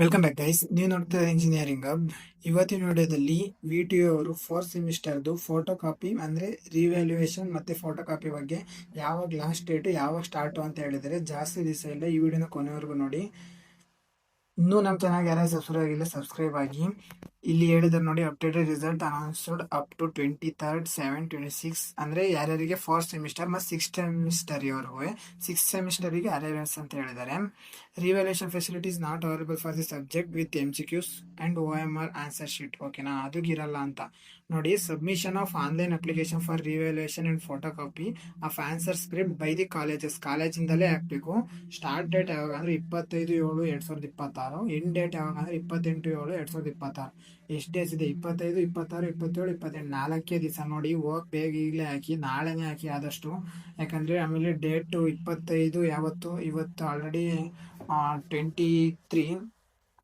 Welcome back guys. ನೀವು ನೋಡ್ತಾ engineering hub. ಇವತ್ತಿನ ವಿಡಿಯೋದಲ್ಲಿ ವಿ ಅವರು ಫೋರ್ತ್ ಸೆಮಿಸ್ಟರ್ದು ಫೋಟೋ ಕಾಪಿ ಅಂದ್ರೆ ರಿವ್ಯಾಲ್ಯೂಯೇಷನ್ ಮತ್ತೆ ಫೋಟೋ ಕಾಪಿ ಬಗ್ಗೆ ಯಾವಾಗ ಲಾಸ್ಟ್ ಡೇಟು ಯಾವಾಗ ಸ್ಟಾರ್ಟು ಅಂತ ಹೇಳಿದರೆ ಜಾಸ್ತಿ ದಿವಸ ಇಲ್ಲ. ಈ ವಿಡಿಯೋನ ಕೊನೆವರೆಗೂ ನೋಡಿ. ಇನ್ನೂ ನಮ್ಮ ಚಾನಲ್ಗೆ ಯಾರು ಸಬ್ಸ್ಕ್ರೈಬ್ ಆಗಿಲ್ಲ ಸಬ್ಸ್ಕ್ರೈಬ್ ಆಗಿ. ಇಲ್ಲಿ ಹೇಳಿದ್ರೆ ನೋಡಿ, updated result announced up to 23/7/26 ಅಂದ್ರೆ ಯಾರ್ಯಾರಿಗೆ ಫೋರ್ತ್ ಸೆಮಿಸ್ಟರ್ ಮತ್ತು ಸಿಕ್ಸ್ ಸೆಮಿಸ್ಟರ್ ಇವರೆಗೂ ಸಿಕ್ಸ್ ಸೆಮಿಸ್ಟರಿಗೆ ಅರೈವಲ್ಸ್ ಅಂತ ಹೇಳಿದ್ದಾರೆ. Revaluation facilities not available for the subject with MCQs and OMR answer sheet. ಓಕೆನಾ, ಅದು ಇರಲ್ಲ ಅಂತ ನೋಡಿ. Submission of online application for revaluation and photo copy of answer script by the ಕಾಲೇಜಿಂದಲೇ ಹಾಕ್ಬೇಕು. ಸ್ಟಾರ್ಟ್ ಡೇಟ್ ಯಾವಾಗ ಅಂದ್ರೆ 25/7/2026. ಎಂಡ್ ಡೇಟ್ ಯಾವಾಗ ಅಂದ್ರೆ 28/7/2026. ಎಷ್ಟು ಡೇಸ್ ಇದೆ? 25, 26, 27, 28, 4 ದಿವಸ ನೋಡಿ. ಹೋಗಿ ಬೇಗ ಈಗಲೇ ಹಾಕಿ, ನಾಳೆನೇ ಹಾಕಿ ಆದಷ್ಟು. ಯಾಕಂದರೆ ಆಮೇಲೆ ಡೇಟು 25 ಯಾವತ್ತು? ಇವತ್ತು ಆಲ್ರೆಡಿ 23,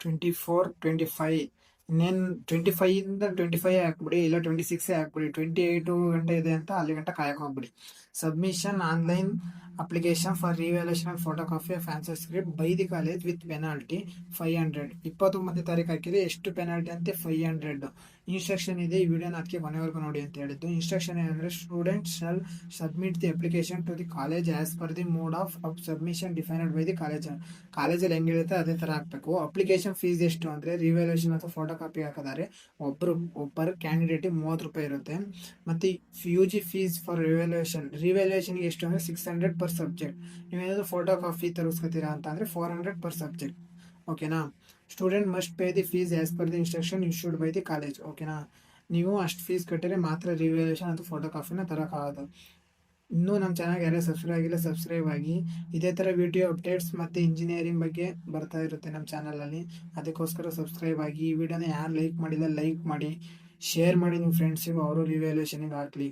24, 25. ಇನ್ನೇನು 25ಇಂದ 25 ಹಾಕ್ಬಿಡಿ, ಇಲ್ಲ 26 ಹಾಕ್ಬಿಡಿ. 28 ಗಂಟೆ ಇದೆ ಅಂತ ಅಲ್ಲಿ ಗಂಟೆ ಕಾಯಕ್ಕೆ ಹೋಗ್ಬಿಡಿ. Submission online application for revaluation and photo copy of answer script by the college with penalty 500. 29ನೇ ತಾರೀಕು ಹಾಕಿದ್ರೆ ಎಷ್ಟು ಪೆನಾಲ್ಟಿ ಅಂತ? 500. ಇನ್ಸ್ಟ್ರಕ್ಷನ್ ಇದೆ, ಈ ವಿಡಿಯೋನ ಅದಕ್ಕೆ ಕೊನೆವರೆಗೂ ನೋಡಿ ಅಂತ ಹೇಳಿದ್ದು. ಇನ್ಸ್ಟ್ರಕ್ಷನ್ ಏನಂದ್ರೆ, student shall submit the application to the college as per the mode of submission defined by the ಕಾಲೇಜಲ್ಲಿ ಹೆಂಗಿರುತ್ತೆ ಅದೇ ತರ ಹಾಕ್ಬೇಕು. ಅಪ್ಲಿಕೇಶನ್ ಫೀಸ್ ಎಷ್ಟು ಅಂದ್ರೆ, ರಿವ್ಯಾಲ್ಯೂಯೇಷನ್ ಅಥವಾ ಫೋಟೋ ಕಾಪಿ ಹಾಕಿದರೆ ಒಬ್ಬರು ಕ್ಯಾಂಡಿಡೇಟ್ 30 ರೂಪಾಯಿ ಇರುತ್ತೆ. ಮತ್ತೆ UG ಫೀಸ್ ಫಾರ್ ರಿವ್ಯಾಲ್ಯೂಯೇಷನ್ಗೆ ಎಷ್ಟು ಅಂದ್ರೆ 600 ಪರ್ ಸಬ್ಜೆಕ್ಟ್. ನೀವೇನಾದ್ರು ಫೋಟೋ ಕಾಪಿ ತರಿಸ್ಕೊತೀರಾ ಅಂತ ಅಂದ್ರೆ 400 ಪರ್ ಸಬ್ಜೆಕ್ಟ್. ಓಕೆನಾ. Student must pay the fees as per the instruction issued by the college. ಓಕೆನಾ, ನೀವು ಅಷ್ಟು ಫೀಸ್ ಕಟ್ಟಿದ್ರೆ ಮಾತ್ರ ರಿವ್ಯಾಲ್ಯೂಯೇಷನ್ ಅಥವಾ ಫೋಟೋ ಕಾಪಿನ ತರೋಕ್ಕಾಗೋದು. ಇನ್ನೂ ನಮ್ಮ ಚಾನಲ್ಗೆ ಯಾರೇ ಸಬ್ಸ್ಕ್ರೈಬ್ ಆಗಿಲ್ಲ ಸಬ್ಸ್ಕ್ರೈಬ್ ಆಗಿ. ಇದೇ ಥರ ವಿಡಿಯೋ ಅಪ್ಡೇಟ್ಸ್ ಮತ್ತು ಇಂಜಿನಿಯರಿಂಗ್ ಬಗ್ಗೆ ಬರ್ತಾ ಇರುತ್ತೆ ನಮ್ಮ ಚಾನಲಲ್ಲಿ. ಅದಕ್ಕೋಸ್ಕರ ಸಬ್ಸ್ಕ್ರೈಬ್ ಆಗಿ. ಈ ವಿಡಿಯೋನ ಯಾರು ಲೈಕ್ ಮಾಡಿಲ್ಲ ಲೈಕ್ ಮಾಡಿ, ಶೇರ್ ಮಾಡಿ ನಿಮ್ಮ ಫ್ರೆಂಡ್ಸಿಗೂ, ಅವರು ರಿವ್ಯಾಲ್ಯೂಯೇಷನಿಗೆ ಹಾಕಲಿ.